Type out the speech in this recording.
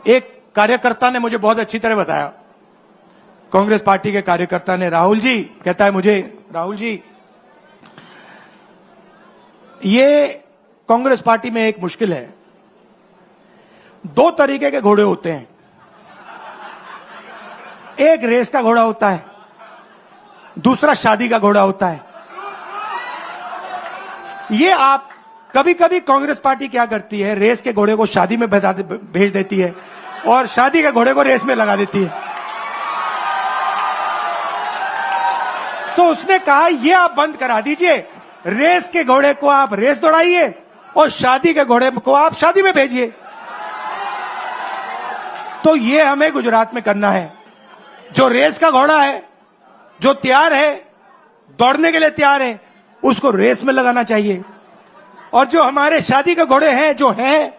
एक कार्यकर्ता ने मुझे बहुत अच्छी तरह बताया, कांग्रेस पार्टी के कार्यकर्ता ने, राहुल जी कहता है मुझे, राहुल जी ये कांग्रेस पार्टी में एक मुश्किल है, दो तरीके के घोड़े होते हैं, एक रेस का घोड़ा होता है, दूसरा शादी का घोड़ा होता है। ये आप कभी कभी कांग्रेस पार्टी क्या करती है, रेस के घोड़े को शादी में भेज देती है और शादी के घोड़े को रेस में लगा देती है। तो उसने कहा ये आप बंद करा दीजिए, रेस के घोड़े को आप रेस दौड़ाइए और शादी के घोड़े को आप शादी में भेजिए। तो ये हमें गुजरात में करना है। जो रेस का घोड़ा है, जो तैयार है, दौड़ने के लिए तैयार है, उसको रेस में लगाना चाहिए। और जो हमारे शादी के घोड़े हैं, जो हैं